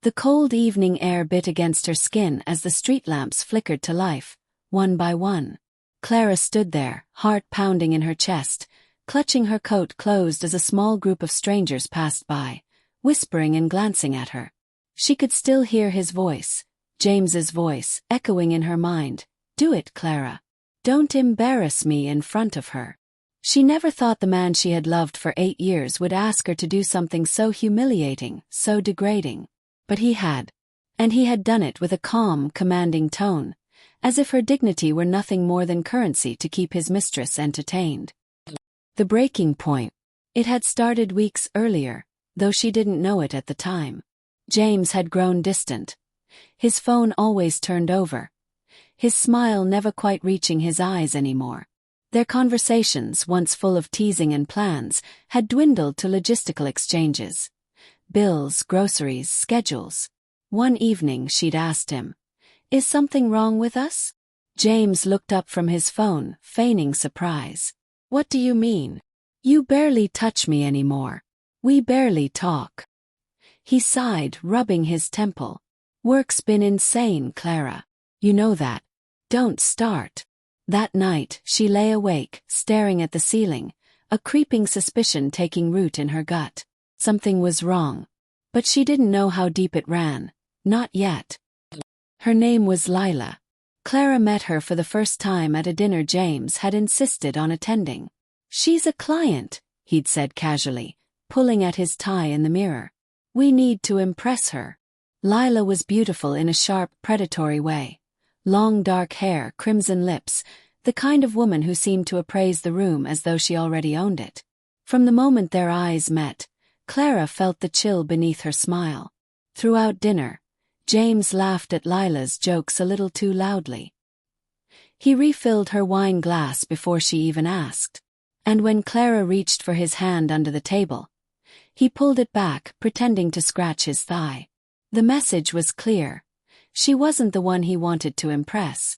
The cold evening air bit against her skin as the street lamps flickered to life, one by one. Clara stood there, heart pounding in her chest, clutching her coat closed as a small group of strangers passed by, whispering and glancing at her. She could still hear his voice, James's voice, echoing in her mind. "Do it, Clara. Don't embarrass me in front of her." She never thought the man she had loved for 8 years would ask her to do something so humiliating, so degrading. But he had. And he had done it with a calm, commanding tone, as if her dignity were nothing more than currency to keep his mistress entertained. The breaking point. It had started weeks earlier, though she didn't know it at the time. James had grown distant. His phone always turned over. His smile never quite reaching his eyes anymore. Their conversations, once full of teasing and plans, had dwindled to logistical exchanges. Bills, groceries, schedules. One evening she'd asked him, "Is something wrong with us?" James looked up from his phone, feigning surprise. "What do you mean? You barely touch me anymore. We barely talk." He sighed, rubbing his temple. "Work's been insane, Clara. You know that. Don't start." That night, she lay awake, staring at the ceiling, a creeping suspicion taking root in her gut. Something was wrong. But she didn't know how deep it ran. Not yet. Her name was Lila. Clara met her for the first time at a dinner James had insisted on attending. "She's a client," he'd said casually, pulling at his tie in the mirror. "We need to impress her." Lila was beautiful in a sharp, predatory way. Long dark hair, crimson lips, the kind of woman who seemed to appraise the room as though she already owned it. From the moment their eyes met, Clara felt the chill beneath her smile. Throughout dinner, James laughed at Lila's jokes a little too loudly. He refilled her wine glass before she even asked. And when Clara reached for his hand under the table, he pulled it back, pretending to scratch his thigh. The message was clear. She wasn't the one he wanted to impress.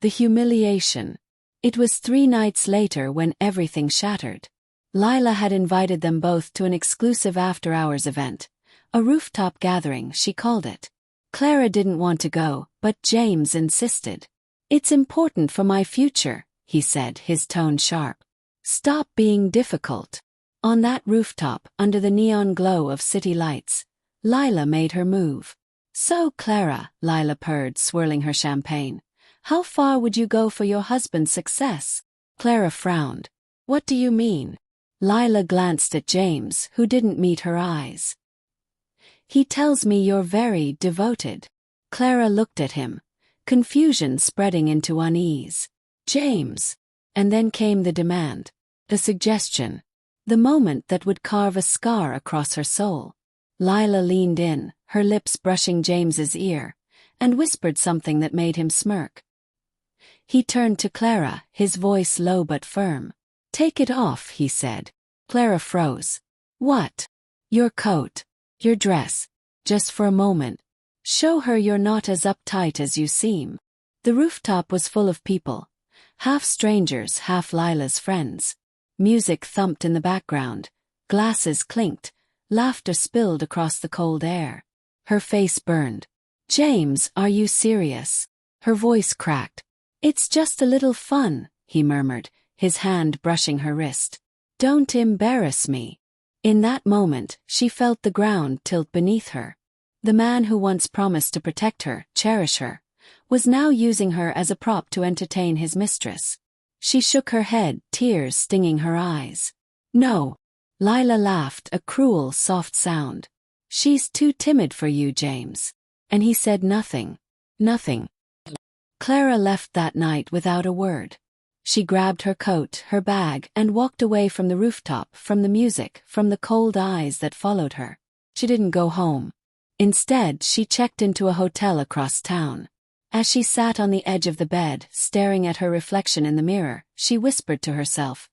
The humiliation. It was 3 nights later when everything shattered. Lila had invited them both to an exclusive after-hours event, a rooftop gathering, she called it. Clara didn't want to go, but James insisted. "It's important for my future," he said, his tone sharp. "Stop being difficult." On that rooftop, under the neon glow of city lights, Lila made her move. "So, Clara," Lila purred, swirling her champagne, "how far would you go for your husband's success?" Clara frowned. "What do you mean?" Lila glanced at James, who didn't meet her eyes. "He tells me you're very devoted." Clara looked at him, confusion spreading into unease. "James." And then came the demand. The suggestion. The moment that would carve a scar across her soul. Lila leaned in, her lips brushing James's ear, and whispered something that made him smirk. He turned to Clara, his voice low but firm. "Take it off," he said. Clara froze. "What?" "Your coat. Your dress. Just for a moment. Show her you're not as uptight as you seem." The rooftop was full of people. Half strangers, half Lila's friends. Music thumped in the background. Glasses clinked. Laughter spilled across the cold air. Her face burned. "James, are you serious?" Her voice cracked. "It's just a little fun," he murmured, his hand brushing her wrist. "Don't embarrass me." In that moment, she felt the ground tilt beneath her. The man who once promised to protect her, cherish her, was now using her as a prop to entertain his mistress. She shook her head, tears stinging her eyes. "No." Lila laughed, a cruel, soft sound. "She's too timid for you, James." And he said nothing. Nothing. Clara left that night without a word. She grabbed her coat, her bag, and walked away from the rooftop, from the music, from the cold eyes that followed her. She didn't go home. Instead, she checked into a hotel across town. As she sat on the edge of the bed, staring at her reflection in the mirror, she whispered to herself,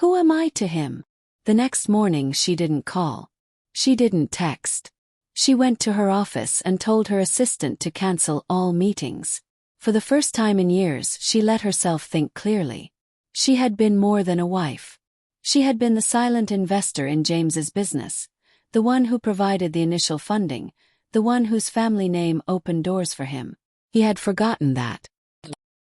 "Who am I to him?" The next morning she didn't call. She didn't text. She went to her office and told her assistant to cancel all meetings. For the first time in years, she let herself think clearly. She had been more than a wife. She had been the silent investor in James's business, the one who provided the initial funding, the one whose family name opened doors for him. He had forgotten that.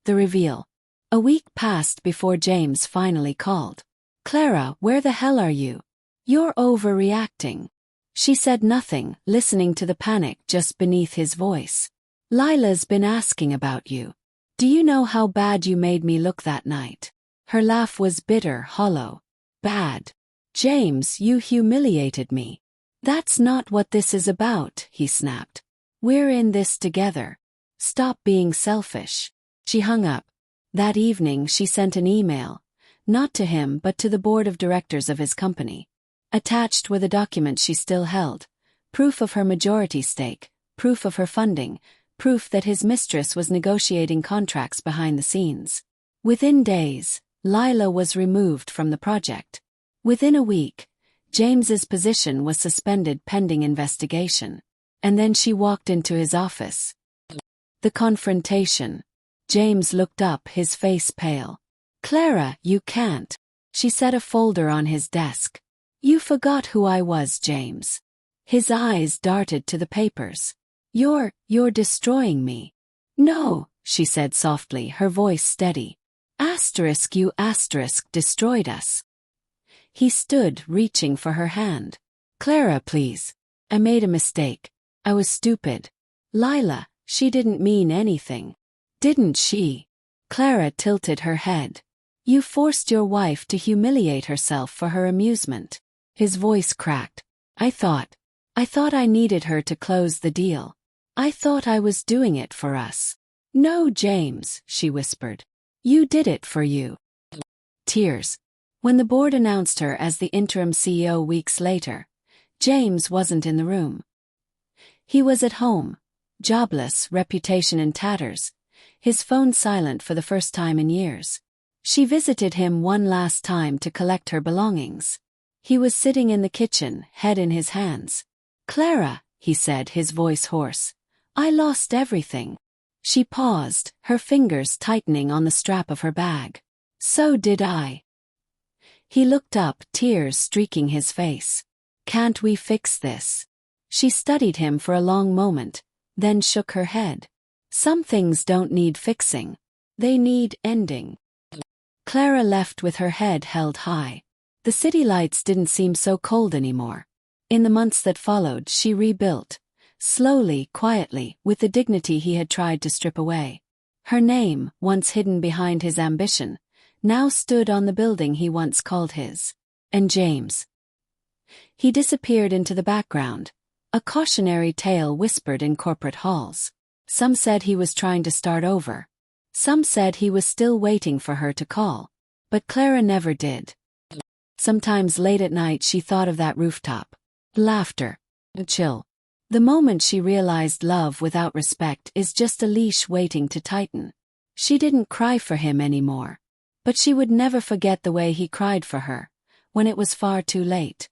The reveal. A week passed before James finally called. "Clara, where the hell are you? You're overreacting." She said nothing, listening to the panic just beneath his voice. "Lila's been asking about you. Do you know how bad you made me look that night?" Her laugh was bitter, hollow. "Bad? James, you humiliated me." "That's not what this is about," he snapped. "We're in this together. Stop being selfish." She hung up. That evening she sent an email, not to him but to the board of directors of his company. Attached were the documents she still held, proof of her majority stake, proof of her funding, proof that his mistress was negotiating contracts behind the scenes. Within days, Lila was removed from the project. Within a week, James's position was suspended pending investigation. And then she walked into his office. The confrontation. James looked up, his face pale. "Clara, you can't." She set a folder on his desk. "You forgot who I was, James." His eyes darted to the papers. You're destroying me." "No," she said softly, her voice steady. You destroyed us." He stood, reaching for her hand. "Clara, please. I made a mistake. I was stupid." "Lila, she didn't mean anything." "Didn't she?" Clara tilted her head. "You forced your wife to humiliate herself for her amusement." His voice cracked. I thought I needed her to close the deal. I thought I was doing it for us." "No, James," she whispered. "You did it for you." Tears. When the board announced her as the interim CEO weeks later, James wasn't in the room. He was at home, jobless, reputation in tatters, his phone silent for the first time in years. She visited him one last time to collect her belongings. He was sitting in the kitchen, head in his hands. "Clara," he said, his voice hoarse, "I lost everything." She paused, her fingers tightening on the strap of her bag. "So did I." He looked up, tears streaking his face. "Can't we fix this?" She studied him for a long moment, then shook her head. "Some things don't need fixing. They need ending." Clara left with her head held high. The city lights didn't seem so cold anymore. In the months that followed, she rebuilt. Slowly, quietly, with the dignity he had tried to strip away. Her name, once hidden behind his ambition, now stood on the building he once called his. And James. He disappeared into the background, a cautionary tale whispered in corporate halls. Some said he was trying to start over. Some said he was still waiting for her to call. But Clara never did. Sometimes late at night she thought of that rooftop. Laughter. Chill. The moment she realized love without respect is just a leash waiting to tighten. She didn't cry for him anymore. But she would never forget the way he cried for her, when it was far too late.